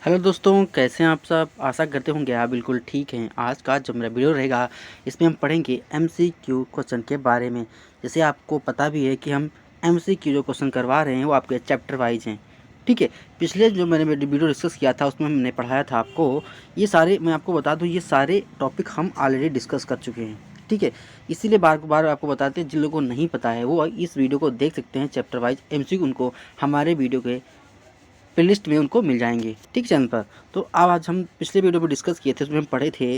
Hello दोस्तों, कैसे हैं आप सब। आशा करते होंगे आप बिल्कुल ठीक हैं। आज का जो मेरा वीडियो रहेगा इसमें हम पढ़ेंगे एमसीक्यू क्वेश्चन के बारे में। जैसे आपको पता भी है कि हम एमसीक्यू जो क्वेश्चन करवा रहे हैं वो आपके चैप्टर वाइज हैं। ठीक है, पिछले जो मैंने वीडियो डिस्कस किया था उसमें हमने पढ़ाया था आपको ये सारे, मैं आपको बता दूँ ये सारे टॉपिक हम ऑलरेडी डिस्कस कर चुके हैं। ठीक है, इसीलिए बार बार आपको बताते हैं, जिन लोगों को नहीं पता है वो इस वीडियो को देख सकते हैं। चैप्टर वाइज एमसीक्यू उनको हमारे वीडियो के प्लेलिस्ट में उनको मिल जाएंगे, ठीक चैनल पर। तो अब आज हम पिछले वीडियो में डिस्कस किए थे, उसमें हम पढ़े थे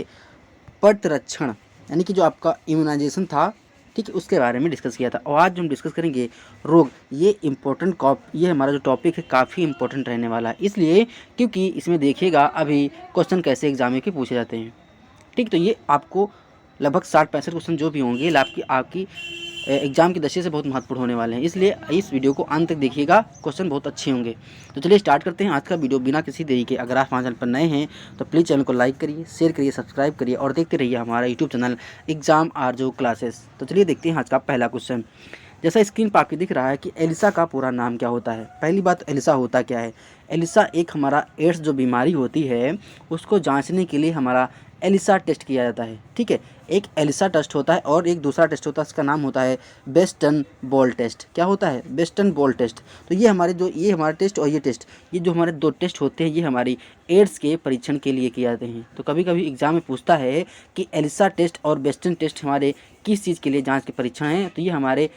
प्रतिरक्षण, यानी कि जो आपका इम्यूनाइजेशन था, ठीक है, उसके बारे में डिस्कस किया था। और आज जो हम डिस्कस करेंगे रोग, ये ये हमारा जो टॉपिक है काफ़ी इंपॉर्टेंट रहने वाला है। इसलिए क्योंकि इसमें देखिएगा अभी क्वेश्चन कैसे एग्जाम में के पूछे जाते हैं। ठीक, तो ये आपको लगभग 60-65 क्वेश्चन जो भी होंगे आपकी आपकी एग्जाम की दृष्टि से बहुत महत्वपूर्ण होने वाले हैं। इसलिए इस वीडियो को अंत तक देखिएगा, क्वेश्चन बहुत अच्छे होंगे। तो चलिए स्टार्ट करते हैं आज का वीडियो बिना किसी देरी के। अगर आप हमारे चैनल पर नए हैं तो प्लीज़ चैनल को लाइक करिए, शेयर करिए, सब्सक्राइब करिए और देखते रहिए हमारा YouTube channel exam Aarjo classes. तो चलिए देखते हैं आज का पहला क्वेश्चन। जैसा स्क्रीन पर आपको दिख रहा है कि एलिसा का पूरा नाम क्या होता है। पहली बात, एलिसा होता क्या है। एलिसा एक हमारा एड्स जो बीमारी होती है उसको जांचने के लिए हमारा एलिसा टेस्ट किया जाता है। ठीक है, एक एलिसा टेस्ट होता है और एक दूसरा टेस्ट होता है, इसका नाम होता है बेस्टन बॉल टेस्ट। क्या होता है? बेस्टन बॉल टेस्ट। तो ये हमारा टेस्ट और ये जो हमारे दो टेस्ट होते हैं ये हमारी एड्स के परीक्षण के लिए किए जाते हैं। तो कभी कभी एग्जाम में पूछता है कि एलिसा टेस्ट और बेस्टन टेस्ट हमारे किस चीज़ के लिए जाँच के परीक्षण हैं। तो ये हमारे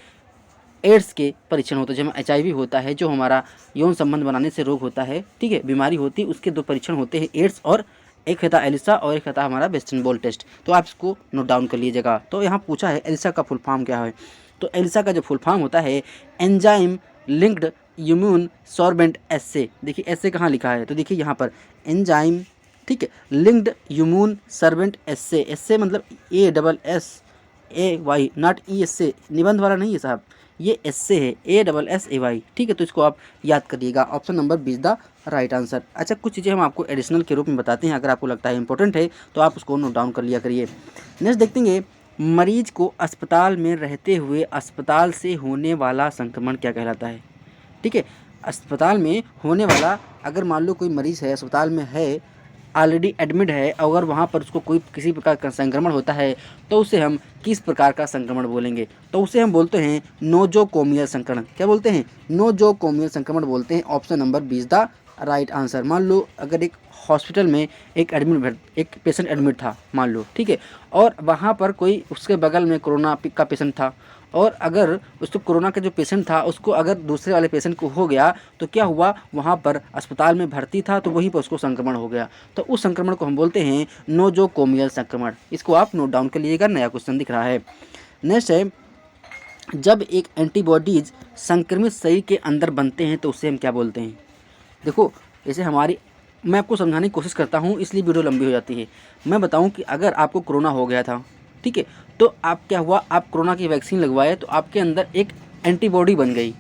एड्स के परीक्षण होता है। जब HIV होता है, जो हमारा यौन संबंध बनाने से रोग होता है, ठीक है, बीमारी होती है, उसके दो परीक्षण होते हैं, एड्स और एक होता है एलिसा और एक होता है हमारा वेस्टर्न बॉल टेस्ट। तो आप इसको नोट डाउन कर लीजिएगा। तो यहाँ पूछा है एलिसा का फुल फॉर्म क्या है। तो एलिसा का जो फुल फॉर्म होता है एंजाइम लिंक्ड इम्यून सॉर्बेंट एस्से। देखिए एस्से कहाँ लिखा है, तो देखिए यहाँ पर एंजाइम, ठीक है, लिंक्ड इम्यून सर्वेंट एस्से। एस्से मतलब ASSAY, नॉट ESA, निबंध वाला नहीं है साहब, ये एस्से है, ASSAY। ठीक है, तो इसको आप याद करिएगा। Option number 20 the right answer. अच्छा, कुछ चीज़ें हम आपको एडिशनल के रूप में बताते हैं, अगर आपको लगता है इंपॉर्टेंट है तो आप उसको नोट डाउन कर लिया करिए। नेक्स्ट देखते हैं, मरीज को अस्पताल में रहते हुए अस्पताल से होने वाला संक्रमण क्या कहलाता है। ठीक है, अस्पताल में होने वाला, अगर मान लो कोई मरीज़ है अस्पताल में है, ऑलरेडी एडमिट है, अगर वहाँ पर उसको कोई किसी प्रकार का संक्रमण होता है तो उसे हम किस प्रकार का संक्रमण बोलेंगे। तो उसे हम बोलते हैं नोजोकोमियल संक्रमण। क्या बोलते हैं? नोजोकोमियल संक्रमण बोलते हैं। Option number 20 the right answer. मान लो अगर एक हॉस्पिटल में एक पेशेंट एडमिट था, मान लो, ठीक है, और वहाँ पर कोई उसके बगल में कोरोना का पेशेंट था, और अगर उसको कोरोना का जो पेशेंट था उसको अगर दूसरे वाले पेशेंट को हो गया तो क्या हुआ, वहाँ पर अस्पताल में भर्ती था तो वहीं पर उसको संक्रमण हो गया। तो उस संक्रमण को हम बोलते हैं नोजोकोमियल संक्रमण। इसको आप नोट डाउन कर लीजिएगा, नया क्वेश्चन दिख रहा है। नेक्स्ट है, जब एक एंटीबॉडीज संक्रमित शरीर के अंदर बनते हैं तो उसे हम क्या बोलते हैं। देखो, जैसे मैं आपको समझाने की कोशिश करता हूँ इसलिए वीडियो लंबी हो जाती है। मैं बताऊँ कि अगर आपको कोरोना हो गया था, ठीक है, तो आप क्या हुआ, आप कोरोना की वैक्सीन लगवाए तो आपके अंदर एक एंटीबॉडी बन गई,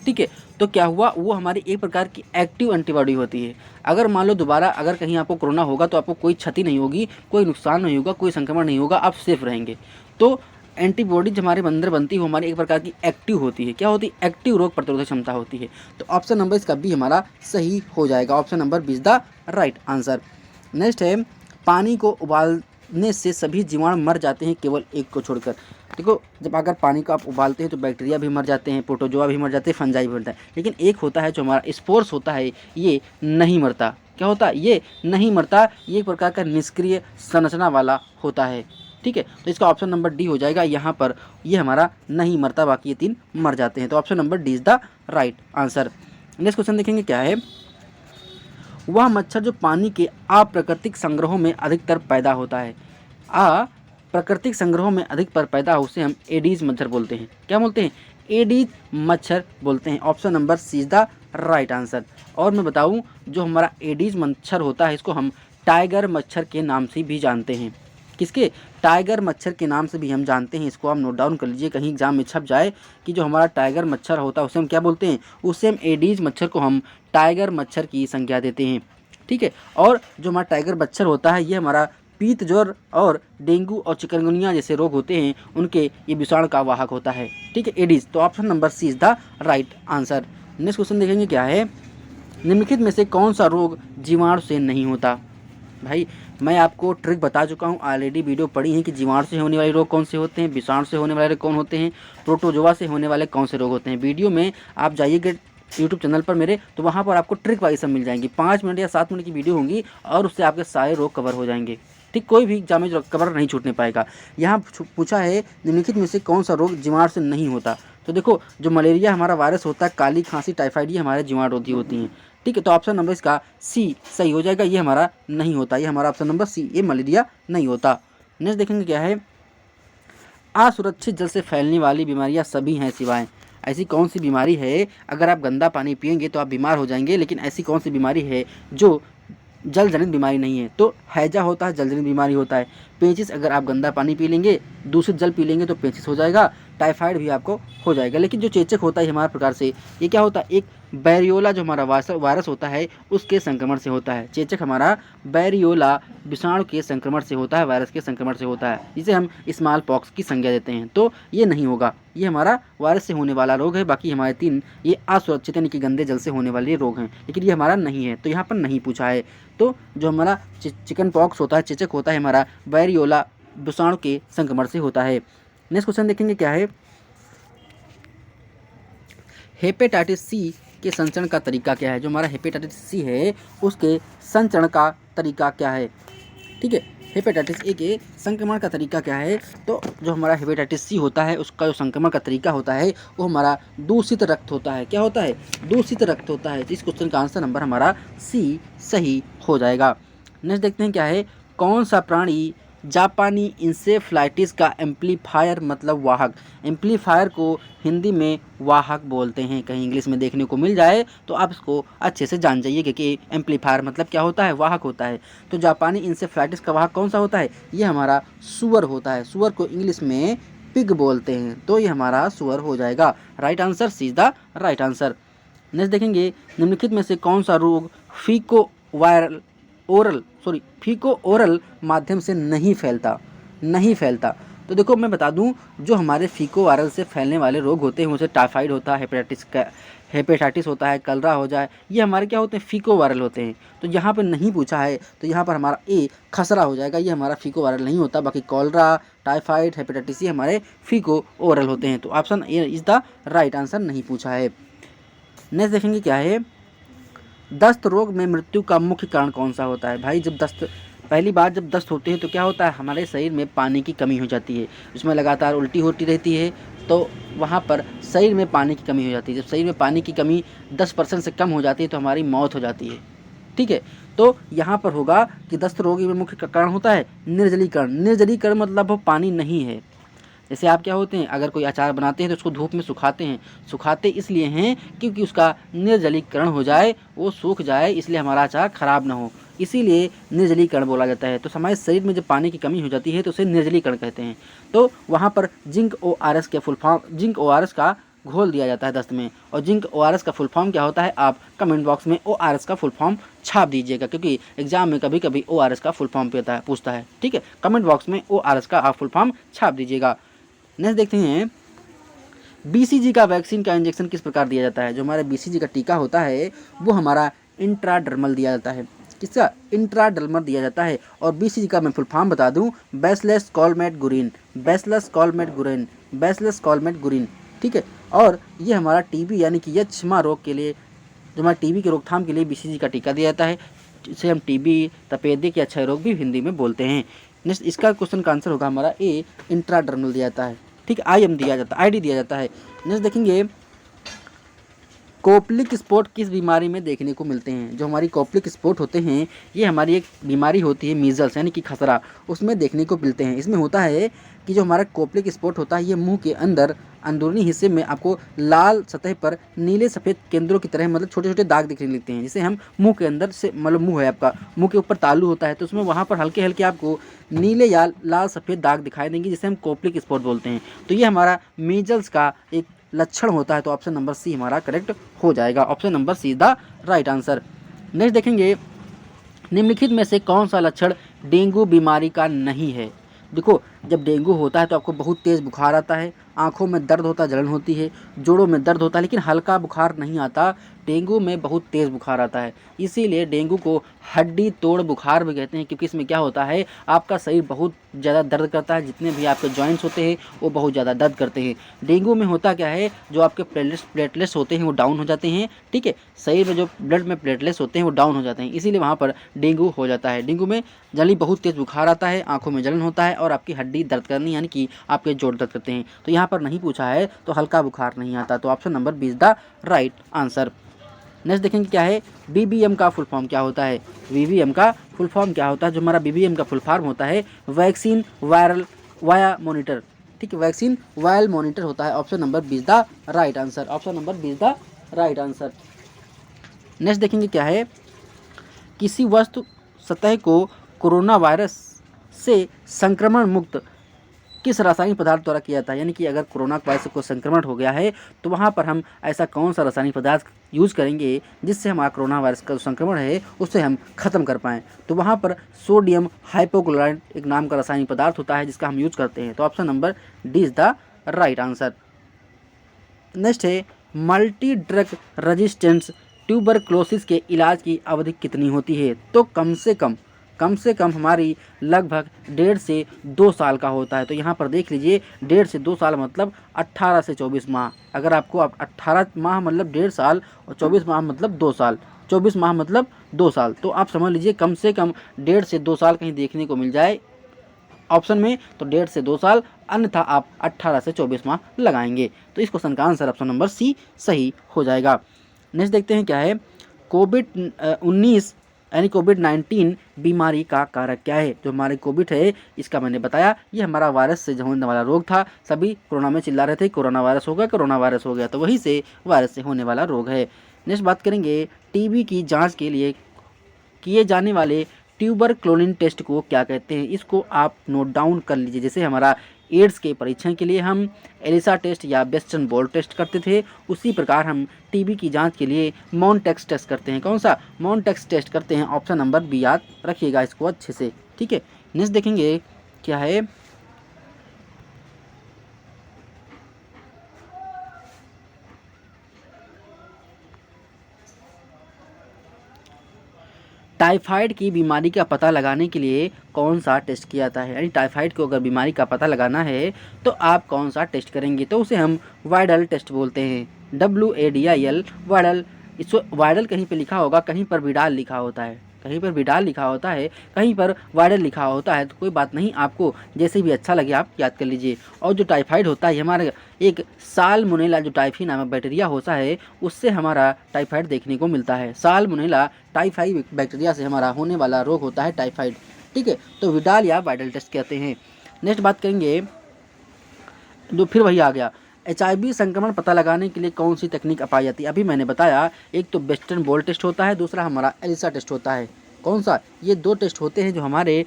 ठीक है, तो क्या हुआ, वो हमारी एक प्रकार की एक्टिव एंटीबॉडी होती है। अगर मान लो दोबारा अगर कहीं आपको कोरोना होगा तो आपको कोई क्षति नहीं होगी, कोई नुकसान नहीं होगा, कोई संक्रमण नहीं होगा, आप सेफ रहेंगे। तो एंटीबॉडी जो हमारे अंदर बनती है वो हमारी एक प्रकार की एक्टिव होती है। क्या होती है? एक्टिव रोग प्रतिरोधक क्षमता होती है। तो ऑप्शन नंबर इसका भी हमारा सही हो जाएगा। Option number 20 the right answer. Next है, पानी को उबालने से सभी जीवाणु मर जाते हैं केवल एक को छोड़कर। देखो, जब अगर पानी को आप उबालते हैं तो बैक्टीरिया भी मर जाते हैं, प्रोटोजोआ भी मर जाते हैं, फंजाई भी मरता है, लेकिन एक होता है जो हमारा स्पोर्स होता है, ये नहीं मरता। क्या होता है? ये नहीं मरता। ये एक प्रकार का निष्क्रिय संरचना वाला होता है। ठीक है, तो इसका ऑप्शन नंबर डी हो जाएगा। यहाँ पर ये हमारा नहीं मरता, बाकी ये 3 मर जाते हैं। तो option number D is the right answer. Next question देखेंगे क्या है। वह मच्छर जो पानी के अप्राकृतिक संग्रहों में अधिकतर पैदा होता है। अप्राकृतिक संग्रहों में अधिक पर पैदा हो, उसे हम एडीज मच्छर बोलते हैं। क्या बोलते हैं? एडीज मच्छर बोलते हैं। Option number C is the right answer. और मैं बताऊं, जो हमारा एडीज मच्छर होता है इसको हम टाइगर मच्छर के नाम से भी जानते हैं। किसके? टाइगर मच्छर के नाम से भी हम जानते हैं। इसको आप नोट डाउन कर लीजिए, कहीं एग्जाम में छप जाए कि जो हमारा टाइगर मच्छर होता है उसे हम क्या बोलते हैं, उसे हम एडीज मच्छर को हम टाइगर मच्छर की संज्ञा देते हैं। ठीक है, और जो हमारा टाइगर मच्छर होता है ये हमारा पीत ज्वर और डेंगू और चिकनगुनिया जैसे रोग होते हैं उनके ये विषाणु का वाहक होता है। ठीक है, एडीज। तो option number C is the right answer. Next question देखेंगे क्या है। निम्नलिखित में से कौन सा रोग जीवाणु से नहीं होता? भाई मैं आपको ट्रिक बता चुका हूँ, ऑलरेडी वीडियो पड़ी है कि जीवाणु से होने वाले रोग कौन से होते हैं, विषाणु से होने वाले रोग कौन होते हैं, प्रोटोजोआ से होने वाले कौन से रोग होते हैं। वीडियो में आप जाइएगा यूट्यूब चैनल पर मेरे, तो वहाँ पर आपको ट्रिक वाइज सब मिल जाएंगी। 5 मिनट या 7 मिनट की वीडियो होंगी और उससे आपके सारे रोग कवर हो जाएंगे। ठीक, कोई भी एग्जाम में कवर नहीं छूटने पाएगा। यहाँ पूछा है निम्नलिखित में से कौन सा रोग जीवाणु से नहीं होता। तो देखो, जो मलेरिया हमारा वायरस होता है, काली खांसी टाइफाइड, ये हमारे जीवाणु रोधी होती हैं। ठीक है, तो ऑप्शन नंबर इसका सी सही हो जाएगा। ये हमारा नहीं होता, ये हमारा ऑप्शन नंबर सी, ये मलेरिया नहीं होता। नेक्स्ट देखेंगे क्या है, असुरक्षित जल से फैलने वाली बीमारियां सभी हैं सिवाय। ऐसी कौन सी बीमारी है, अगर आप गंदा पानी पिएंगे तो आप बीमार हो जाएंगे, लेकिन ऐसी कौन सी बीमारी है जो जल जनित बीमारी नहीं है? तो हैजा होता है, जल जनित बीमारी होता है। पेचिस, अगर आप गंदा पानी पी लेंगे, दूषित जल पी लेंगे तो पेचिस हो जाएगा। टाइफाइड भी आपको हो जाएगा। लेकिन जो चेचक होता है हमारे प्रकार से, ये क्या होता है, एक बैरियोला जो हमारा वायरस होता है उसके संक्रमण से होता है। चेचक हमारा बैरियोला विषाणु के संक्रमण से होता है, वायरस के संक्रमण से होता है, जिसे हम स्मॉल पॉक्स की संज्ञा देते हैं। तो ये नहीं होगा, ये हमारा वायरस से होने वाला रोग है। बाकी हमारे 3 ये असुरक्षित यानी कि गंदे जल से होने वाले रोग हैं, लेकिन ये हमारा नहीं है, तो यहाँ पर नहीं पूछा है। तो जो हमारा चिकन पॉक्स होता है, चेचक होता है, हमारा बैरियोला विषाणु के संक्रमण से होता है। नेक्स्ट क्वेश्चन देखेंगे क्या है, हेपेटाइटिस सी के संचरण का तरीका क्या है? जो हमारा हेपेटाइटिस सी है उसके संचरण का तरीका क्या है? ठीक है, हेपेटाइटिस ए के संक्रमण का तरीका क्या है? तो जो हमारा हेपेटाइटिस सी होता है उसका जो संक्रमण का तरीका होता है वो हमारा दूषित रक्त होता है। क्या होता है? दूषित रक्त होता है। इस क्वेश्चन का आंसर नंबर हमारा सी सही हो जाएगा। नेक्स्ट देखते हैं क्या है, कौन सा प्राणी जापानी इंसेफ्लाइटिस का एम्पलीफायर मतलब वाहक? एम्पलीफायर को हिंदी में वाहक बोलते हैं। कहीं इंग्लिश में देखने को मिल जाए तो आप इसको अच्छे से जान जाइए कि एम्पलीफायर मतलब क्या होता है, वाहक होता है। तो जापानी इंसेफ्लाइटिस का वाहक कौन सा होता है? ये हमारा सुअर होता है। सुअर को इंग्लिश में पिग बोलते हैं, तो ये हमारा सुअर हो जाएगा। Right answer, C is the right answer. Next देखेंगे, निम्नलिखित में से कौन सा रोग फीको ओरल माध्यम से नहीं फैलता। तो देखो मैं बता दूं, जो हमारे फीको वायरल से फैलने वाले रोग होते हैं उसे टाइफाइड होता है, हेपेटाइटिस होता है, कलरा हो जाए, ये हमारे क्या होते हैं, फीको वायरल होते हैं। तो यहाँ पर नहीं पूछा है, तो यहाँ पर हमारा ए खसरा हो जाएगा। ये हमारा फीको वायरल नहीं होता। बाकी कॉलरा, टाइफाइड, हेपेटाइटिस ये हमारे फीको ओरल होते हैं। तो option A is the right answer, नहीं पूछा है। नेक्स्ट देखेंगे क्या है, दस्त रोग में मृत्यु का मुख्य कारण कौन सा होता है? भाई पहली बार जब दस्त होते हैं तो क्या होता है, हमारे शरीर में पानी की कमी हो जाती है, उसमें लगातार उल्टी होती रहती है, तो वहाँ पर शरीर में पानी की कमी हो जाती है। जब शरीर में पानी की कमी 10% से कम हो जाती है तो हमारी मौत हो जाती है। ठीक है, तो यहाँ पर होगा कि दस्त रोग में मुख्य कारण होता है निर्जलीकरण मतलब वो पानी नहीं है। जैसे आप क्या होते हैं, अगर कोई अचार बनाते हैं तो उसको धूप में सुखाते इसलिए हैं क्योंकि उसका निर्जलीकरण हो जाए, वो सूख जाए, इसलिए हमारा अचार खराब ना हो, इसीलिए निर्जलीकरण बोला जाता है। तो हमारे शरीर में जब पानी की कमी हो जाती है तो उसे निर्जलीकरण कहते हैं। तो वहाँ पर जिंक ORS के फुल फॉर्म, जिंक ORS का घोल दिया जाता है दस्त में। और जिंक ORS का फुल फॉर्म क्या होता है, आप कमेंट बॉक्स में ORS का फुल फॉर्म छाप दीजिएगा, क्योंकि एग्जाम में कभी कभी ORS का फुल फॉर्म पूछता है। ठीक है, कमेंट बॉक्स में ORS का आप फुल फॉर्म छाप दीजिएगा। नेक्स्ट देखते हैं, BCG का वैक्सीन का इंजेक्शन किस प्रकार दिया जाता है? जो हमारा BCG का टीका होता है वो हमारा इंट्राडर्मल दिया जाता है। किसका? इंट्राडर्मल दिया जाता है। और BCG का मैं फुल फॉर्म बता दूं, बैसिलस कॉलमेट गुरिन। ठीक है, और ये हमारा TB यानी कि यक्ष्मा रोग के लिए, जो हमारा TB के रोकथाम के लिए BCG का टीका दिया जाता है। इसे हम TB, तपेदिक या क्षय रोग भी हिंदी में बोलते हैं। नेक्स्ट इसका क्वेश्चन का आंसर होगा हमारा ए, इंट्राडर्मल दिया जाता है। ठीक है, IM दिया जाता है, ID दिया जाता है। नेक्स्ट देखेंगे, कोपलिक स्पॉट किस बीमारी में देखने को मिलते हैं? जो हमारी कोपलिक स्पॉट होते हैं ये हमारी एक बीमारी होती है, मीजल्स यानी कि खसरा, उसमें देखने को मिलते हैं। इसमें होता है कि जो हमारा कोपलिक स्पॉट होता है ये मुंह के अंदर अंदरूनी हिस्से में आपको लाल सतह पर नीले सफ़ेद केंद्रों की तरह मतलब छोटे छोटे दाग दिखने लगते हैं, जिसे हम मुंह के अंदर से, मतलब मुंह है आपका, मुंह के ऊपर तालू होता है तो उसमें वहाँ पर हल्के हल्के आपको नीले या लाल सफ़ेद दाग दिखाई देंगे, जिसे हम कोपलिक स्पॉट बोलते हैं। तो ये हमारा मीजल्स का एक लक्षण होता है। तो ऑप्शन नंबर सी हमारा करेक्ट हो जाएगा। Option number see the right answer. Next देखेंगे, निम्नलिखित में से कौन सा लक्षण डेंगू बीमारी का नहीं है? देखो, जब डेंगू होता है तो आपको बहुत तेज़ बुखार आता है, आंखों में दर्द होता है, जलन होती है, जोड़ों में दर्द होता है, लेकिन हल्का बुखार नहीं आता। डेंगू में बहुत तेज़ बुखार आता है, इसीलिए डेंगू को हड्डी तोड़ बुखार भी कहते हैं, क्योंकि इसमें क्या होता है, आपका शरीर बहुत ज़्यादा दर्द करता है, जितने भी आपके जॉइंट्स होते हैं वो बहुत ज़्यादा दर्द करते हैं। डेंगू में होता क्या है, जो आपके प्लेटलेट्स होते हैं वो डाउन हो जाते हैं, ठीक है, शरीर में जो ब्लड में प्लेटलेट्स होते हैं वो डाउन हो जाते हैं, इसीलिए वहाँ पर डेंगू हो जाता है। डेंगू में जल्दी बहुत तेज़ बुखार आता है, आंखों में जलन होता है और आपकी हड्डी दर्द करनी यानी कि आपके जोड़ दर्द करते हैं। तो यहाँ पर नहीं पूछा है तो हल्का बुखार नहीं आता, तो option number B is the right answer. Next देखेंगे क्या है, बीबीएम का फुल फॉर्म क्या होता है। बीबीएम का फुल फॉर्म क्या होता है, जो हमारा बीबीएम का फुल फॉर्म होता है वैक्सीन वायरल वाया मॉनिटर, ठीक है, वैक्सीन वायल मॉनिटर होता है। Option number B is the right answer, option number B is the right answer. Next देखेंगे क्या है, किसी वस्तु सतह को कोरोना वायरस से संक्रमण मुक्त किस रासायनिक पदार्थ द्वारा किया जाता है, यानी कि अगर कोरोना वायरस को संक्रमण हो गया है तो वहाँ पर हम ऐसा कौन सा रासायनिक पदार्थ यूज़ करेंगे जिससे हमारा कोरोना वायरस का जो संक्रमण है उससे हम ख़त्म कर पाएँ। तो वहाँ पर सोडियम हाइपोक्लोराइड एक नाम का रासायनिक पदार्थ होता है जिसका हम यूज़ करते हैं। तो option number D is the right answer. Next है, मल्टी ड्रग रेजिस्टेंस ट्यूबरक्लोसिस के इलाज की अवधि कितनी होती है। तो कम से कम हमारी लगभग 1.5 से 2 साल का होता है। तो यहाँ पर देख लीजिए 1.5 से 2 साल मतलब 18 से 24 माह। अगर आपको 18 माह मतलब 1.5 साल और 24 माह मतलब 2 साल, 24 माह मतलब 2 साल, तो आप समझ लीजिए कम से कम 1.5 से 2 साल कहीं देखने को मिल जाए ऑप्शन में तो 1.5 से 2 साल, अन्यथा आप 18 से 24 माह लगाएंगे। तो इस क्वेश्चन का आंसर ऑप्शन नंबर सी सही हो जाएगा। नेक्स्ट देखते हैं क्या है, कोविड-19 यानी कोविड-19 बीमारी का कारक क्या है। जो हमारे कोविड है इसका मैंने बताया ये हमारा वायरस से होने वाला रोग था। सभी कोरोना में चिल्ला रहे थे कोरोना वायरस हो गया, तो वही से वायरस से होने वाला रोग है। नेक्स्ट बात करेंगे, टीबी की जाँच के लिए किए जाने वाले ट्यूबरक्लोसिस टेस्ट को क्या कहते हैं। इसको आप नोट डाउन कर लीजिए। जैसे हमारा एड्स के परीक्षण के लिए हम एलिसा टेस्ट या वेस्टर्न ब्लॉट टेस्ट करते थे, उसी प्रकार हम टीबी की जांच के लिए मॉन्टेक्स टेस्ट करते हैं। कौन सा मॉन्टेक्स टेस्ट करते हैं, ऑप्शन नंबर बी याद रखिएगा इसको अच्छे से, ठीक है। नेक्स्ट देखेंगे क्या है, टाइफाइड की बीमारी का पता लगाने के लिए कौन सा टेस्ट किया जाता है। यानी टाइफाइड को अगर बीमारी का पता लगाना है तो आप कौन सा टेस्ट करेंगे, तो उसे हम वायरल टेस्ट बोलते हैं, WADIL वायरल। इसको वायरल कहीं पे लिखा होगा, कहीं पर विडाल लिखा होता है, कहीं पर विडाल लिखा होता है, कहीं पर वायरल लिखा होता है, तो कोई बात नहीं, आपको जैसे भी अच्छा लगे आप याद कर लीजिए। और जो टाइफाइड होता है हमारा एक साल्मोनेला जो टाइफी नामक बैक्टीरिया होता है उससे हमारा टाइफाइड देखने को मिलता है। साल्मोनेला टाइफाई बैक्टीरिया से हमारा होने वाला रोग होता है टाइफाइड, ठीक है। तो विडाल या वायरल टेस्ट कहते हैं। नेक्स्ट बात करेंगे, जो फिर वही आ गया, HIV संक्रमण पता लगाने के लिए कौन सी तकनीक अपनाई जाती है। अभी मैंने बताया एक तो वेस्टर्न ब्लॉट टेस्ट होता है, दूसरा हमारा एलिसा टेस्ट होता है। कौन सा, ये 2 टेस्ट होते हैं जो हमारे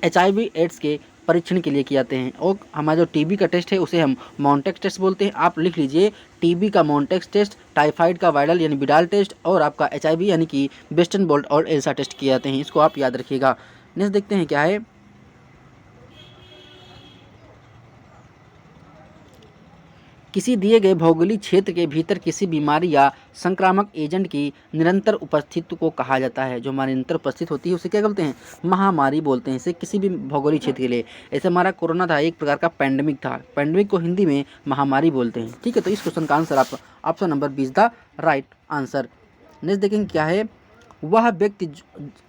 HIV एड्स के परीक्षण के लिए किए जाते हैं। और हमारा जो टीबी का टेस्ट है उसे हम मॉन्टेक्स टेस्ट बोलते हैं। आप लिख लीजिए टीबी का मॉन्टेक्स टेस्ट, टाइफाइड का वायरल यानी विडाल टेस्ट, और आपका HIV यानी कि वेस्टर्न ब्लॉट और एलिसा टेस्ट किए जाते हैं। इसको आप याद रखिएगा। नेक्स्ट देखते हैं क्या है, किसी दिए गए भौगोलिक क्षेत्र के भीतर किसी बीमारी या संक्रामक एजेंट की निरंतर उपस्थिति को कहा जाता है। जो हमारी निरंतर उपस्थित होती है उसे क्या बोलते हैं, महामारी बोलते हैं इसे, किसी भी भौगोलिक क्षेत्र के लिए। ऐसे हमारा कोरोना था एक प्रकार का पैंडेमिक था, पैंडेमिक को हिंदी में महामारी बोलते हैं, ठीक है। तो इस क्वेश्चन का आंसर आप option number B is the right answer. Next देखेंगे क्या है, वह व्यक्ति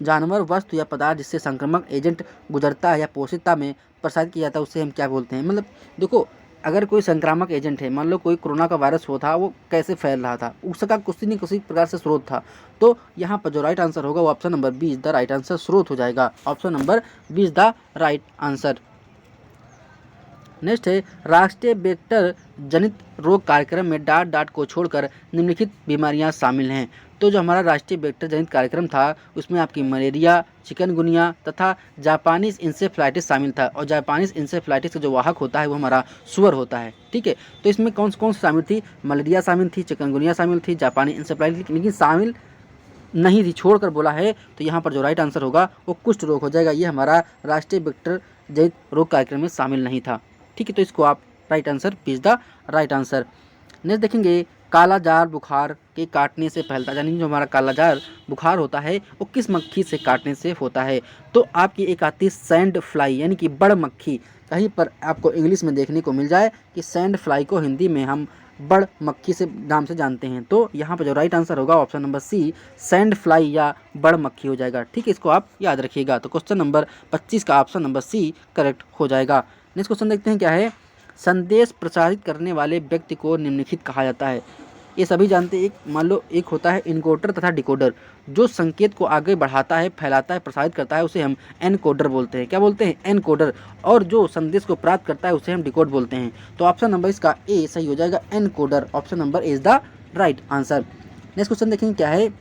जानवर वस्तु या पदार्थ जिससे संक्रामक एजेंट गुजरता है या पोषिता में प्रसारित किया जाता है उसे हम क्या बोलते हैं। मतलब देखो अगर कोई संक्रामक एजेंट है, मान लो कोई कोरोना का वायरस हो था, वो कैसे फैल रहा था, उसका किसी न किसी प्रकार से स्रोत था। तो यहाँ पर जो राइट आंसर होगा वो option number B is the right answer, स्रोत हो जाएगा। Option number B is the right answer. Next है, राष्ट्रीय वेक्टर जनित रोग कार्यक्रम में डाट डाट को छोड़कर निम्नलिखित बीमारियां शामिल हैं। तो जो हमारा राष्ट्रीय वेक्टर जनित कार्यक्रम था उसमें आपकी मलेरिया, चिकनगुनिया तथा जापानीज इंसेफ्लाइटिस शामिल था। और जापानीज इंसेफ्लाइटिस का जो वाहक होता है वो हमारा सुअर होता है, ठीक है। तो इसमें कौन कौन सी शामिल थी, मलेरिया शामिल थी, चिकनगुनिया शामिल थी, जापानी इंसेफ्लाइटिस लेकिन शामिल नहीं थी, छोड़कर बोला है। तो यहाँ पर जो राइट आंसर होगा वो कुष्ठ रोग हो जाएगा। ये हमारा राष्ट्रीय वेक्टर जनित रोग कार्यक्रम में शामिल नहीं था, ठीक है। तो इसको आप right answer B is the right answer. Next देखेंगे, कालाजार बुखार के काटने से फैलता है, यानी जो हमारा कालाजार बुखार होता है वो किस मक्खी से काटने से होता है? तो आपकी एक आती है सैंड फ्लाई, यानी कि बड़ मक्खी। कहीं पर आपको इंग्लिश में देखने को मिल जाए कि सैंड फ्लाई को हिंदी में हम बड़ मक्खी से नाम से जानते हैं, तो यहाँ पर जो राइट आंसर होगा option number C sand fly या बड़ मक्खी हो जाएगा। ठीक है, इसको आप याद रखिएगा। तो क्वेश्चन नंबर 25 का ऑप्शन नंबर सी करेक्ट हो जाएगा। नेक्स्ट क्वेश्चन देखते हैं क्या है। संदेश प्रसारित करने वाले व्यक्ति को निम्नलिखित कहा जाता है। ये सभी जानते हैं। एक मान लो एक होता है इनकोडर तथा डिकोडर, जो संकेत को आगे बढ़ाता है, फैलाता है, प्रसारित करता है, उसे हम एनकोडर बोलते हैं। क्या बोलते हैं? एनकोडर। और जो संदेश को प्राप्त करता है उसे हम डिकोड बोलते हैं। तो ऑप्शन नंबर इसका ए सही हो जाएगा, encoder. Option number A is the right answer. Next question देखेंगे क्या है।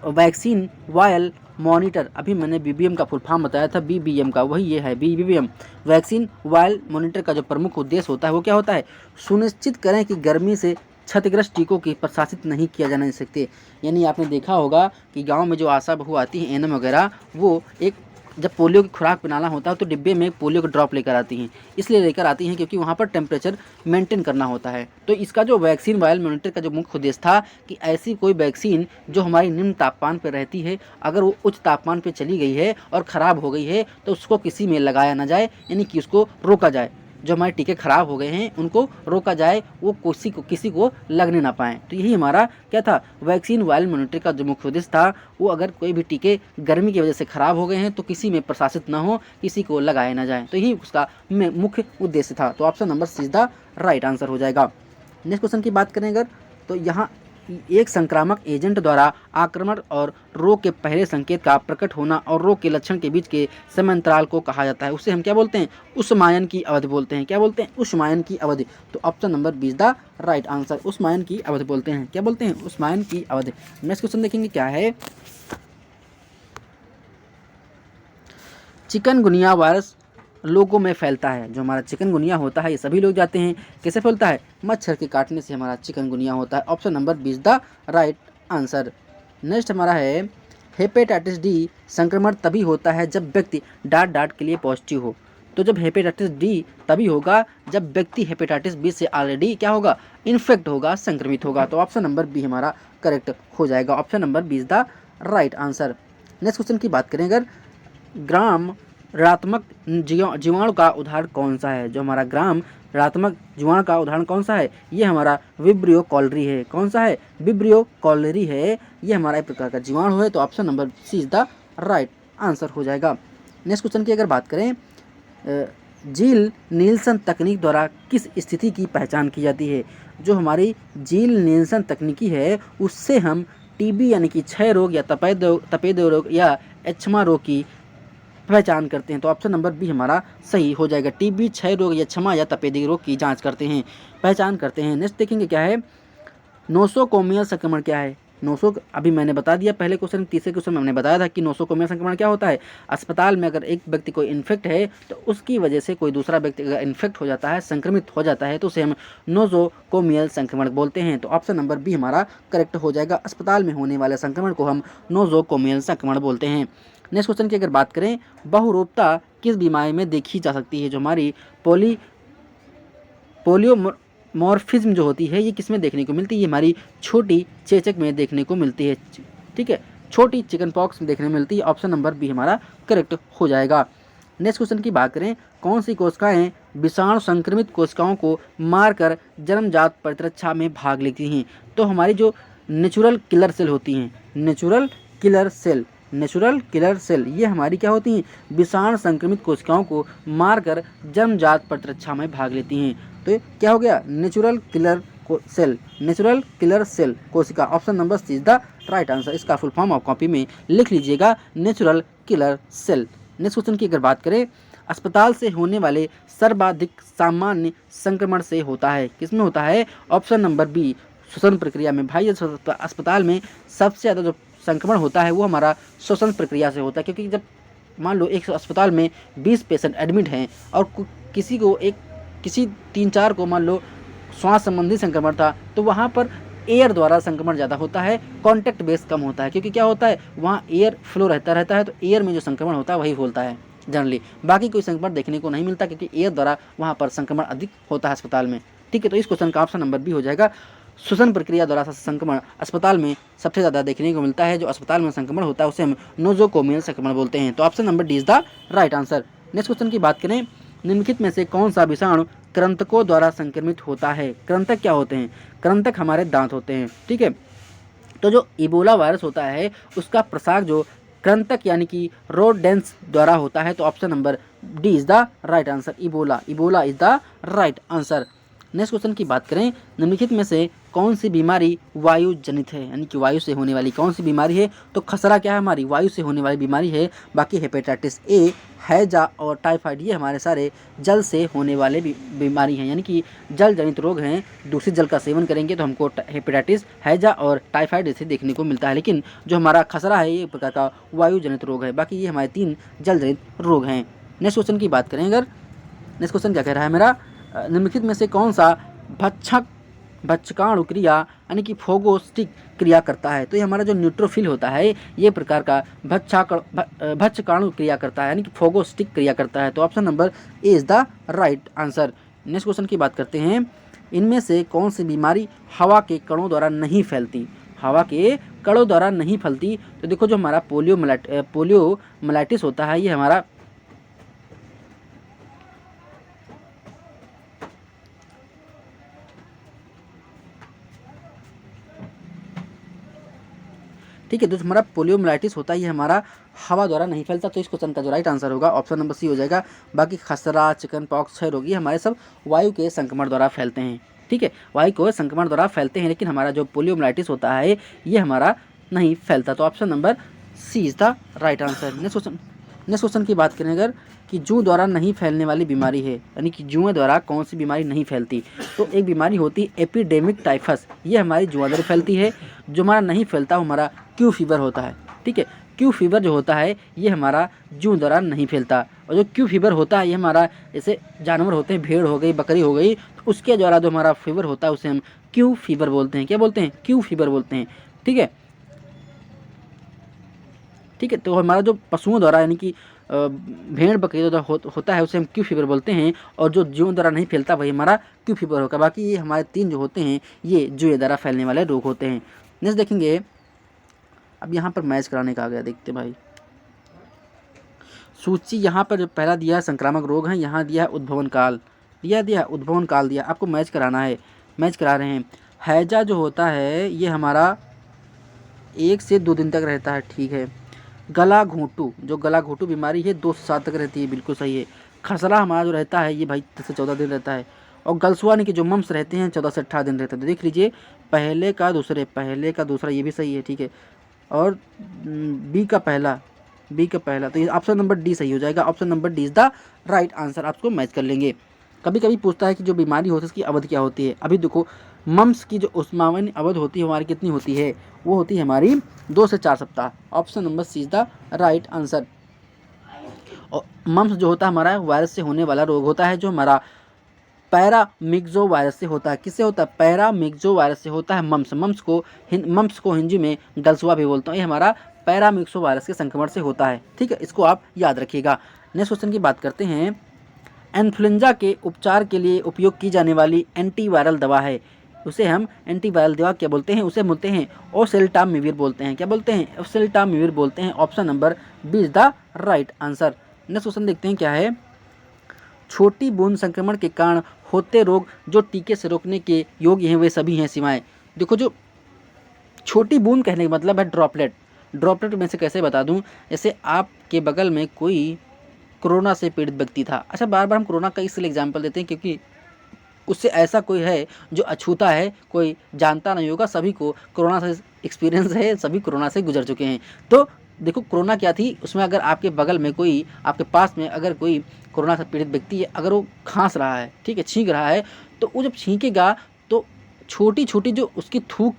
वैक्सीन वायल मॉनिटर, अभी मैंने बीबीएम का फुल फॉर्म बताया था, बीबीएम का, वही ये है बीबीएम। वैक्सीन वायल मॉनिटर का जो प्रमुख उद्देश्य होता है वो क्या होता है? सुनिश्चित करें कि गर्मी से क्षतिग्रस्त टीकों की प्रशासित नहीं किया जाना सकते। यानी आपने देखा होगा कि गांव में जो आशा बहू आती हैं, एनएम वगैरह, वो एक जब पोलियो की खुराक पिलाना होता है तो डिब्बे में पोलियो का ड्रॉप लेकर आती हैं। इसलिए लेकर आती हैं क्योंकि वहाँ पर टेम्परेचर मेंटेन करना होता है। तो इसका जो वैक्सीन वायल मॉनिटर का जो मुख्य उद्देश्य था कि ऐसी कोई वैक्सीन जो हमारी निम्न तापमान पर रहती है, अगर वो उच्च तापमान पर चली गई है और ख़राब हो गई है तो उसको किसी में लगाया ना जाए, यानी कि उसको रोका जाए। जो हमारे टीके ख़राब हो गए हैं उनको रोका जाए, वो किसी को लगने ना पाएँ। तो यही हमारा क्या था, वैक्सीन वायल मॉनिटर का जो मुख्य उद्देश्य था, वो अगर कोई भी टीके गर्मी की वजह से ख़राब हो गए हैं तो किसी में प्रशासित ना हो, किसी को लगाए ना जाए। तो यही उसका मुख्य उद्देश्य था। तो option number C is the right answer हो जाएगा। नेक्स्ट क्वेश्चन की बात करें अगर, तो यहाँ एक संक्रामक एजेंट द्वारा आक्रमण और रोग के पहले संकेत का प्रकट होना और रोग के लक्षण के बीच के समय अंतराल को कहा जाता है। उसे हम क्या बोलते हैं? उष्मायन की अवधि बोलते हैं। क्या बोलते हैं? उष्मायन की अवधि। तो option number B is the right answer, उष्मायन की अवधि बोलते हैं। क्या बोलते हैं? उष्मायन की अवधि। नेक्स्ट क्वेश्चन देखेंगे क्या है। चिकनगुनिया वायरस लोगों में फैलता है। जो हमारा चिकनगुनिया होता है ये सभी लोग जाते हैं। कैसे फैलता है? मच्छर के काटने से हमारा चिकनगुनिया होता है। Option number B is the right answer. Next हमारा है हेपेटाइटिस डी संक्रमण तभी होता है जब व्यक्ति डाट के लिए पॉजिटिव हो। तो जब हेपेटाइटिस डी तभी होगा जब व्यक्ति हेपेटाइटिस बी से ऑलरेडी क्या होगा? इन्फेक्ट होगा, संक्रमित होगा। तो ऑप्शन नंबर बी हमारा करेक्ट हो जाएगा। Option number B is the right answer. Next question की बात करें अगर, ग्राम ऋणात्मक जीवाणु का उदाहरण कौन सा है? जो हमारा ग्राम ऋणात्मक जीवाणु का उदाहरण कौन सा है? ये हमारा विब्रियो कॉलरी है। कौन सा है? विब्रियो कॉलरी है। ये हमारा एक प्रकार का जीवाणु है। तो option number C is the right answer हो जाएगा। नेक्स्ट क्वेश्चन की अगर बात करें, जील नील्सन तकनीक द्वारा किस स्थिति की पहचान की जाती है? जो हमारी जील नील्सन तकनीकी है उससे हम टीबी यानी कि क्षय रोग या तपेद रोग या एचमा रोग की पहचान करते हैं। तो ऑप्शन नंबर बी हमारा सही हो जाएगा। टीबी, क्षय रोग या क्षमा या तपेदिक रोग की जांच करते हैं, पहचान करते हैं। नेक्स्ट देखेंगे क्या है। नोसोकोमियल संक्रमण क्या है? अभी मैंने बता दिया पहले क्वेश्चन, तीसरे क्वेश्चन में हमने बताया था कि नोसोकोमियल संक्रमण क्या होता है। अस्पताल में अगर एक व्यक्ति को इन्फेक्ट है तो उसकी वजह से कोई दूसरा व्यक्ति अगर इन्फेक्ट हो जाता है, संक्रमित हो जाता है, तो उसे हम नोसोकोमियल संक्रमण बोलते हैं। तो ऑप्शन नंबर बी हमारा करेक्ट हो जाएगा। अस्पताल में होने वाले संक्रमण को हम नोसोकोमियल संक्रमण बोलते हैं। नेक्स्ट क्वेश्चन की अगर बात करें, बहुरूपता किस बीमारी में देखी जा सकती है? जो हमारी पोलियोमॉर्फिज्म जो होती है ये किस में देखने को मिलती है? ये हमारी छोटी चेचक में देखने को मिलती है। ठीक है, छोटी चिकन पॉक्स में देखने को मिलती है। ऑप्शन नंबर बी हमारा करेक्ट हो जाएगा। नेक्स्ट क्वेश्चन की बात करें, कौन सी कोशिकाएं विषाणु संक्रमित कोशिकाओं को मारकर जन्मजात प्रतिरक्षा में भाग लेती हैं? तो हमारी जो नेचुरल किलर सेल होती हैं, नेचुरल किलर सेल ये हमारी क्या होती हैं? विषाणु संक्रमित कोशिकाओं को मारकर जन्मजात प्रतिरक्षा में भाग लेती हैं। तो क्या हो गया? नेचुरल किलर सेल कोशिका। Option number C is the right answer. इसका फुल फॉर्म आप कॉपी में लिख लीजिएगा, natural killer cell. Next question की अगर बात करें, अस्पताल से होने वाले सर्वाधिक सामान्य संक्रमण से होता है, किसमें होता है? ऑप्शन नंबर बी, श्वसन प्रक्रिया में। भाई अस्पताल में सबसे ज़्यादा जो संक्रमण होता है वो हमारा श्वसन प्रक्रिया से होता है। क्योंकि जब मान लो एक अस्पताल में 20 पेशेंट एडमिट हैं और किसी 3-4 को मान लो श्वास संबंधी संक्रमण था, तो वहाँ पर एयर द्वारा संक्रमण ज़्यादा होता है, कॉन्टैक्ट बेस कम होता है। क्योंकि क्या होता है, वहाँ एयर फ्लो रहता है, तो एयर में जो संक्रमण होता है वही होता है जनरली। बाकी कोई संक्रमण देखने को नहीं मिलता क्योंकि एयर द्वारा वहाँ पर संक्रमण अधिक होता है अस्पताल में। ठीक है, तो इस क्वेश्चन का ऑप्शन नंबर बी हो जाएगा। श्वसन प्रक्रिया द्वारा संक्रमण अस्पताल में सबसे ज़्यादा देखने को मिलता है। जो अस्पताल में संक्रमण होता है उसे हम नोजोकोमियल संक्रमण बोलते हैं। तो option number D is the right answer. Next question की बात करें, निम्नलिखित में से कौन सा विषाणु कृंतकों द्वारा संक्रमित होता है। कृंतक क्या होते हैं? कृंतक हमारे दांत होते हैं, ठीक है। तो जो इबोला वायरस होता है उसका प्रसार जो कृंतक यानी कि रोडेंट्स द्वारा होता है। तो option number D is the right answer. Ebola is the right answer. Next question की बात करें, निम्नलिखित में से कौन सी बीमारी वायु जनित है, यानी कि वायु से होने वाली कौन सी बीमारी है। तो खसरा क्या है? हमारी वायु से होने वाली बीमारी है। बाकी हेपेटाइटिस ए, हैजा और टाइफाइड ये हमारे सारे जल से होने वाले बीमारी हैं, यानी कि जल जनित रोग हैं। दूषित जल का सेवन करेंगे तो हमको हेपेटाइटिस, हैजा और टाइफाइड ऐसे देखने को मिलता है। लेकिन जो हमारा खसरा है ये एक प्रकार का वायु जनित रोग है। बाकी ये हमारे 3 जल जनित रोग हैं। नेक्स्ट क्वेश्चन की बात करें, अगर नेक्स्ट क्वेश्चन क्या कह रहा है मेरा, निम्नलिखित में से कौन सा भक्षकाणु क्रिया यानी कि फोगोस्टिक क्रिया करता है। तो ये हमारा जो न्यूट्रोफिल होता है ये प्रकार का भक्षकाणु क्रिया करता है, यानी कि फोगोस्टिक क्रिया करता है। तो option number A is the right answer. Next question की बात करते हैं, इनमें से कौन सी बीमारी हवा के कणों द्वारा नहीं फैलती। हवा के कणों द्वारा नहीं फैलती। तो देखो जो हमारा पोलियोमाइलाइटिस होता है ये हमारा ठीक है, जो हमारा पोलियोमाइलाइटिस होता है ये हमारा हवा द्वारा नहीं फैलता। तो इस क्वेश्चन का जो राइट आंसर होगा ऑप्शन नंबर सी हो जाएगा। बाकी खसरा, चिकन पॉक्स, क्षय रोग ये हमारे सब वायु के संक्रमण द्वारा फैलते हैं, ठीक है, वायु के संक्रमण द्वारा फैलते हैं। लेकिन हमारा जो पोलियोमाइलाइटिस होता है ये हमारा नहीं फैलता। तो option number C is the right answer. Next question की बात करें अगर, कि जूं द्वारा नहीं फैलने वाली बीमारी है, यानी कि जुएं द्वारा कौन सी बीमारी नहीं फैलती। तो एक बीमारी होती है एपिडेमिक टाइफस, ये हमारी जुआं द्वारा फैलती है। जो हमारा नहीं फैलता वो हमारा क्यू फीवर होता है, ठीक है। क्यू फीवर जो होता है ये हमारा जूं द्वारा नहीं फैलता। और जो क्यू फीवर होता है ये हमारा जैसे जानवर होते हैं, भेड़ हो गई, बकरी हो गई, तो उसके द्वारा जो हमारा फीवर होता है उसे हम क्यू फीवर बोलते हैं। क्या बोलते हैं? क्यू फीवर बोलते हैं, ठीक है, ठीक है। तो हमारा जो पशुओं द्वारा यानी कि भेड़ बकरी द्वारा होता है उसे हम क्यू फीवर बोलते हैं। और जो जुएं द्वारा नहीं फैलता वही हमारा क्यू फीवर होगा। बाकी ये हमारे 3 जो होते हैं ये जुएं द्वारा फैलने वाले रोग होते हैं। नेक्स्ट देखेंगे, अब यहाँ पर मैच कराने का आ गया, देखते भाई सूची। यहाँ पर जो पहला दिया है संक्रामक रोग है, यहाँ दिया है उद्भवन काल, उद्भवन काल दिया, आपको मैच कराना है, मैच करा रहे हैं। हैजा जो होता है ये हमारा 1 से 2 दिन तक रहता है, ठीक है। गला घोंटू, जो गला घोंटू बीमारी है 2 से 7 तक रहती है, बिल्कुल सही है। खसरा हमारा जो रहता है ये भाई 10 से 14 दिन रहता है। और गलसुआ यानी कि जो मम्स रहते हैं 14 से 18 दिन रहते हैं। तो देख लीजिए पहले का दूसरा ये भी सही है, ठीक है। और बी का पहला, तो ये ऑप्शन नंबर डी सही हो जाएगा। Option number D is the right answer. आपको मैच कर लेंगे। कभी कभी पूछता है कि जो बीमारी होती है उसकी अवधि क्या होती है। अभी देखो मम्स की जो उस्मावनी अवधि होती है हमारी कितनी होती है, वो होती है हमारी 2 से 4 सप्ताह। Option number C is the right answer. और मम्स जो होता है हमारा वायरस से होने वाला रोग होता है, जो हमारा पैरामिक्सो वायरस से होता है। किससे होता है? पैरामिक्सो वायरस से होता है मम्स। मम्स को हिंदी में गलसुआ भी बोलते हैं। ये हमारा पैरामिक्सो वायरस के संक्रमण से होता है, ठीक है, इसको आप याद रखिएगा। नेक्स्ट क्वेश्चन की बात करते हैं, इन्फ्लुएंजा के उपचार के लिए उपयोग की जाने वाली एंटीवायरल दवा है, उसे हम एंटीवायरल दवा क्या बोलते हैं? उसे बोलते हैं ओसेल्टामिविर बोलते हैं। क्या बोलते हैं? ओसेल्टामिविर बोलते हैं। Option number B is the right answer. Next question देखते हैं क्या है, छोटी बूंद संक्रमण के कारण होते रोग जो टीके से रोकने के योग्य हैं वे सभी हैं सिवाय। देखो जो छोटी बूंद कहने का मतलब है ड्रॉपलेट में से कैसे बता दूं, जैसे आपके बगल में कोई कोरोना से पीड़ित व्यक्ति था। अच्छा, बार बार हम कोरोना का इसलिए एग्जाम्पल देते हैं क्योंकि उससे ऐसा कोई है जो अछूता है, कोई जानता नहीं होगा, सभी को कोरोना से एक्सपीरियंस है, सभी कोरोना से गुजर चुके हैं। तो देखो कोरोना क्या थी, उसमें अगर आपके बगल में कोई, आपके पास में अगर कोई कोरोना से पीड़ित व्यक्ति है, अगर वो खांस रहा है, ठीक है, छींक रहा है, तो वो जब छींकेगा तो छोटी छोटी जो उसकी थूक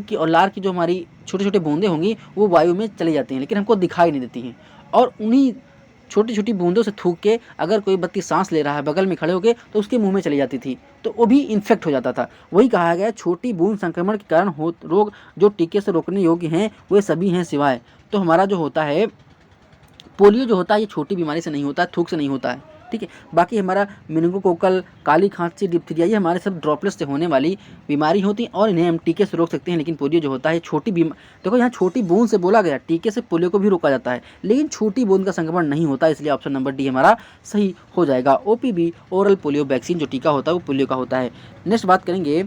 की और लार की जो हमारी छोटे छोटे बूंदें होंगी वो वायु में चली जाती हैं, लेकिन हमको दिखाई नहीं देती हैं। और उन्हीं छोटी छोटी बूंदों से थूक के अगर कोई व्यक्ति सांस ले रहा है बगल में खड़े होकर तो उसके मुंह में चली जाती थी, तो वो भी इन्फेक्ट हो जाता था। वही कहा गया छोटी बूंद संक्रमण के कारण हो रोग जो टीके से रोकने योग्य हैं वे सभी हैं सिवाय। तो हमारा जो होता है पोलियो जो होता है ये छोटी बीमारी से नहीं होता है, थूक से नहीं होता है, ठीक है। बाकी हमारा मेनिंगोकोकल, काली खांसी, डिप्थीरिया ये हमारे सब ड्रॉपलेट से होने वाली बीमारी होती है और इन्हें हम टीके से रोक सकते हैं। लेकिन पोलियो जो होता है छोटी देखो यहाँ छोटी बूंद से बोला गया, टीके से पोलियो को भी रोका जाता है लेकिन छोटी बूंद का संक्रमण नहीं होता, इसलिए ऑप्शन नंबर डी हमारा सही हो जाएगा। ओपीवी ओरल पोलियो वैक्सीन जो टीका होता है वो पोलियो का होता है। नेक्स्ट बात करेंगे,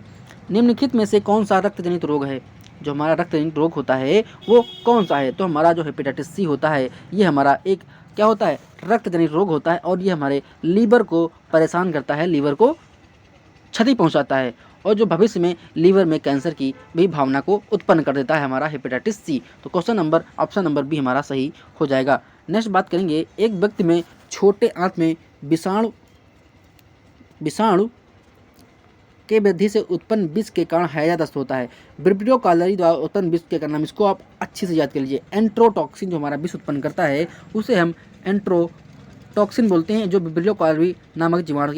निम्नलिखित में से कौन सा रक्त जनित रोग है? जो हमारा रक्त जनित रोग होता है वो कौन सा है? तो हमारा जो हेपेटाइटिस सी होता है ये हमारा एक क्या होता है, रक्त जनित रोग होता है और ये हमारे लीवर को परेशान करता है, लीवर को क्षति पहुंचाता है और जो भविष्य में लीवर में कैंसर की भी भावना को उत्पन्न कर देता है हमारा हेपेटाइटिस सी। तो question number option number B हमारा सही हो जाएगा। नेक्स्ट बात करेंगे, एक व्यक्ति में छोटे आंत में विषाणु के वृद्धि से उत्पन्न विष के कारण हैजा दस्त होता है। ब्रिब्रियो कैलोरी द्वारा उत्पन्न विष के कारण, इसको आप अच्छे से याद कर लीजिए। एंट्रोटॉक्सिन जो हमारा विष उत्पन्न करता है उसे हम एंट्रोटॉक्सिन बोलते हैं, जो ब्रिब्रियो कैलोरी नामक जीवाणु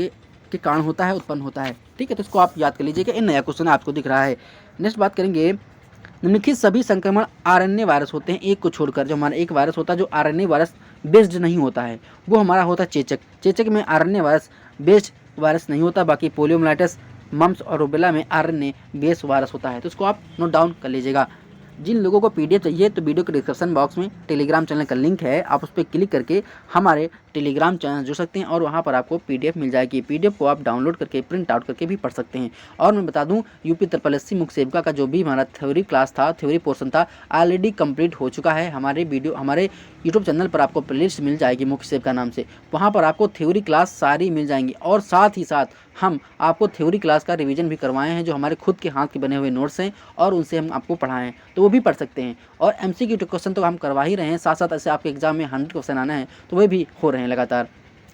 के कारण होता है, उत्पन्न होता है। ठीक है, तो इसको आप याद कर लीजिएगा। इन नया क्वेश्चन आपको दिख रहा है। नेक्स्ट बात करेंगे, निम्नलिखित सभी संक्रमण आरएनए वायरस होते हैं एक को छोड़कर। जो हमारा एक वायरस होता है जो आरएनए वायरस बेस्ड नहीं होता है वो हमारा होता है चेचक। चेचक में आरएनए वायरस बेस्ड वायरस नहीं होता। बाकी पोलियोमाइलाइटिस, मम्स और रूबेला में आरएनए बेस्ड वायरस होता है। तो इसको आप नोट डाउन कर लीजिएगा। जिन लोगों को पीडीएफ चाहिए तो वीडियो के डिस्क्रिप्शन बॉक्स में टेलीग्राम चैनल का लिंक है, आप उस पर क्लिक करके हमारे टेलीग्राम चैनल जुड़ सकते हैं और वहाँ पर आपको पीडीएफ मिल जाएगी। पीडीएफ को आप डाउनलोड करके प्रिंट आउट करके भी पढ़ सकते हैं। और मैं बता दूं, यूपी SSC मुख्य सेविका का जो भी हमारा थ्योरी क्लास था, थ्योरी पोर्शन था, ऑलरेडी कंप्लीट हो चुका है। हमारे यूट्यूब चैनल पर आपको प्लेलिस्ट मिल जाएगी मुख्य सेविका नाम से, वहाँ पर आपको थ्योरी क्लास सारी मिल जाएंगी और साथ ही साथ हम आपको थ्योरी क्लास का रिवीजन भी करवाए हैं, जो हमारे खुद के हाथ के बने हुए नोट्स हैं और उनसे हम आपको पढ़ाएं हैं, तो वो भी पढ़ सकते हैं। और एमसीक्यू क्वेश्चन तो हम करवा ही रहे हैं, साथ साथ ऐसे आपके एग्जाम में 100 क्वेश्चन आना है तो वे भी हो रहे हैं लगातार।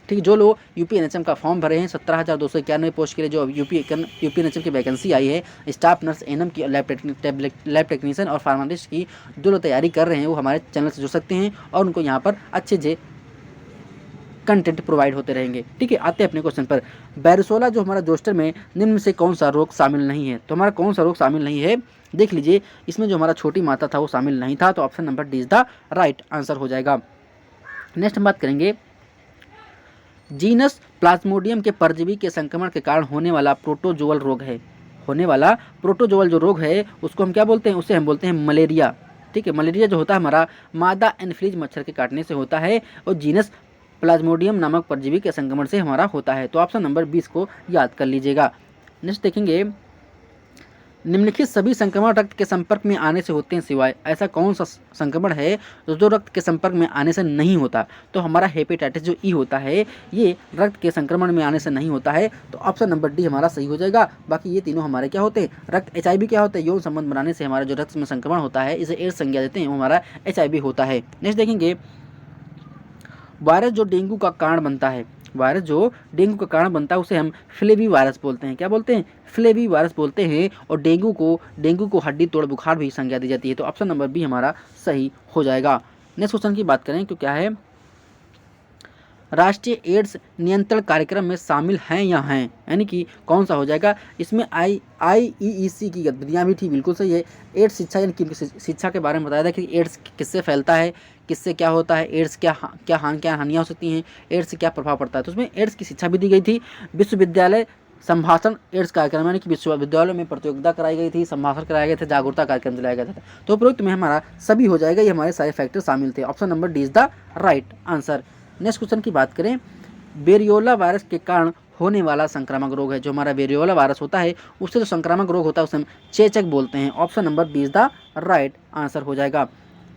ठीक है, जो लोग यूपी एनएचएम का फॉर्म भरे हैं 17,291 पोस्ट के लिए, जो यूपी एनएचएम की वैकेंसी आई है, स्टाफ नर्स, एनएम की, लैब टेक्नीशियन और फार्मासिस्ट की जो लोग तैयारी कर रहे हैं वो हमारे चैनल से जुड़ सकते हैं और उनको यहाँ पर अच्छे से कंटेंट प्रोवाइड होते रहेंगे। ठीक है, आते हैं अपने क्वेश्चन पर। बैरिसोला जो हमारा जोस्टर में निम्न में से कौन सा रोग शामिल नहीं है? तो हमारा कौन सा रोग शामिल नहीं है देख लीजिए। इसमें जो हमारा छोटी माता था वो शामिल नहीं था, तो option number D is the right answer हो जाएगा। नेक्स्ट हम बात करेंगे, जीनस प्लाज्मोडियम के परजीवी के संक्रमण के कारण होने वाला प्रोटोजोअल रोग है। होने वाला प्रोटोजोअल जो रोग है उसको हम क्या बोलते हैं? उसे हम बोलते हैं मलेरिया। ठीक है, मलेरिया जो होता है हमारा मादा एनफ्लीज मच्छर के काटने से होता है और जीनस प्लाज्मोडियम नामक परजीवी के संक्रमण से हमारा होता है। तो ऑप्शन नंबर 20 को याद कर लीजिएगा। नेक्स्ट देखेंगे, निम्नलिखित सभी संक्रमण रक्त के संपर्क में आने से होते हैं सिवाय ऐसा कौन सा संक्रमण है जो रक्त के संपर्क में आने से नहीं होता? तो हमारा हेपेटाइटिस जो ई होता है ये रक्त के संक्रमण में आने से नहीं होता है, तो ऑप्शन नंबर डी हमारा सही हो जाएगा। बाकी ये तीनों हमारे क्या होते हैं? रक्त HIV क्या होता है? यौन संबंध बनाने से हमारा जो रक्त में संक्रमण होता है इसे एड्स संज्ञा देते हैं, वो हमारा HIV होता है। नेक्स्ट देखेंगे, वायरस जो डेंगू का कारण बनता है, वायरस जो डेंगू का कारण बनता है उसे हम फ्लेवी वायरस बोलते हैं। क्या बोलते हैं? फ्लेवी वायरस बोलते हैं। और डेंगू को हड्डी तोड़ बुखार भी संज्ञा दी जाती है, तो ऑप्शन नंबर बी हमारा सही हो जाएगा। नेक्स्ट क्वेश्चन की बात करें तो क्या है, राष्ट्रीय एड्स नियंत्रण कार्यक्रम में शामिल हैं या हैं, यानी कि कौन सा हो जाएगा? इसमें IEEC की गतिविधियाँ भी थी, बिल्कुल सही है। एड्स शिक्षा, यानी कि शिक्षा के बारे में बताया था कि एड्स किससे फैलता है, किससे क्या होता है, एड्स क्या हानियाँ हो सकती हैं, एड्स से क्या प्रभाव पड़ता है, तो उसमें एड्स की शिक्षा भी दी गई थी। विश्वविद्यालय संभाषण एड्स कार्यक्रम, यानी कि विश्वविद्यालयों में प्रतियोगिता कराई गई थी, संभाषण कराए गए थे, जागरूकता कार्यक्रम चलाया गया था। तो उपरोक्त में हमारा सभी हो जाएगा, ये हमारे सारे फैक्टर शामिल थे। Option number D is the right answer. Next question की बात करें, वेरियोला वायरस के कारण होने वाला संक्रामक रोग है। जो हमारा वेरियोला वायरस होता है उससे जो संक्रामक रोग होता है उसे हम चेचक बोलते हैं। Option number B is the right answer हो जाएगा।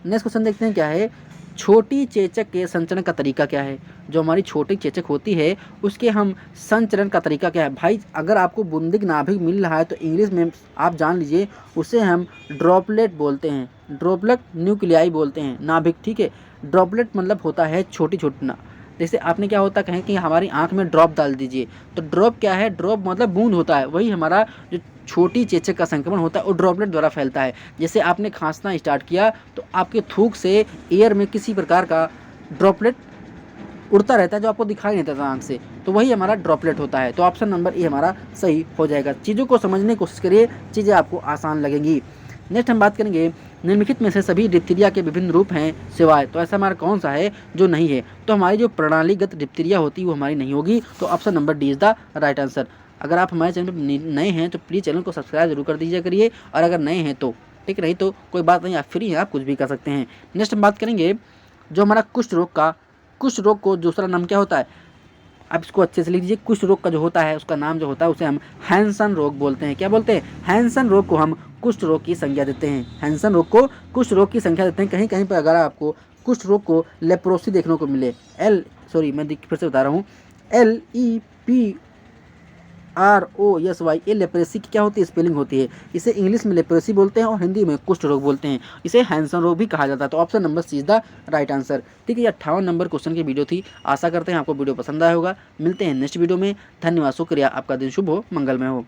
नेक्स्ट क्वेश्चन देखते हैं क्या है, छोटी चेचक के संचरण का तरीका क्या है? जो हमारी छोटी चेचक होती है उसके हम संचरण का तरीका क्या है? भाई अगर आपको बूंदिक नाभिक मिल रहा है तो इंग्लिश में आप जान लीजिए उसे हम ड्रॉपलेट बोलते हैं, ड्रॉपलेट न्यूक्लियाई बोलते हैं, नाभिक। ठीक है, ड्रॉपलेट मतलब होता है छोटी छोटी ना, जैसे आपने क्या होता कहें कि हमारी आंख में ड्रॉप डाल दीजिए, तो ड्रॉप क्या है? ड्रॉप मतलब बूंद होता है, वही हमारा जो छोटी चेचक का संक्रमण होता है वो ड्रॉपलेट द्वारा फैलता है। जैसे आपने खांसना स्टार्ट किया तो आपके थूक से एयर में किसी प्रकार का ड्रॉपलेट उड़ता रहता है जो आपको दिखाई नहीं देता आंख से, तो वही हमारा ड्रॉपलेट होता है। तो ऑप्शन नंबर ए हमारा सही हो जाएगा। चीज़ों को समझने की कोशिश करिए, चीज़ें आपको आसान लगेंगी। नेक्स्ट हम बात करेंगे, निम्नलिखित में से सभी डिप्थीरिया के विभिन्न रूप हैं सिवाय, तो ऐसा हमारा कौन सा है जो नहीं है? तो हमारी जो प्रणालीगत डिप्थीरिया होती है वो हमारी नहीं होगी, तो option number D is the right answer. अगर आप हमारे चैनल पर नए हैं तो प्लीज़ चैनल को सब्सक्राइब जरूर कर दीजिए करिए, और अगर नए हैं तो ठीक, नहीं तो कोई बात नहीं, आप फ्री हैं, आप कुछ भी कर सकते हैं। नेक्स्ट हम बात करेंगे जो हमारा कुष्ठ रोग को दूसरा नाम क्या होता है? आप इसको अच्छे से लिख लीजिए। कुष्ठ रोग का जो होता है उसका नाम जो होता है उसे हम हैंसन रोग बोलते हैं। क्या बोलते हैं? हैंसन रोग को हम कुष्ठ रोग की संज्ञा देते हैं। हैंसन रोग को कुष्ठ रोग की संख्या देते हैं। कहीं कहीं पर अगर आपको कुष्ठ रोग को लेप्रोसी देखने को मिले, मैं फिर से बता रहा हूँ, LEPROSY, ये लेप्रेसी की क्या होती है? स्पेलिंग होती है। इसे इंग्लिश में लेप्रेसी बोलते हैं और हिंदी में कुष्ठ रोग बोलते हैं। इसे हैंसन रोग भी कहा जाता है। तो option number C is the right answer. ठीक है, ये 58 नंबर क्वेश्चन की वीडियो थी। आशा करते हैं आपको वीडियो पसंद आया होगा। मिलते हैं नेक्स्ट वीडियो में। धन्यवाद, शुक्रिया, आपका दिन शुभ हो, मंगलमय हो।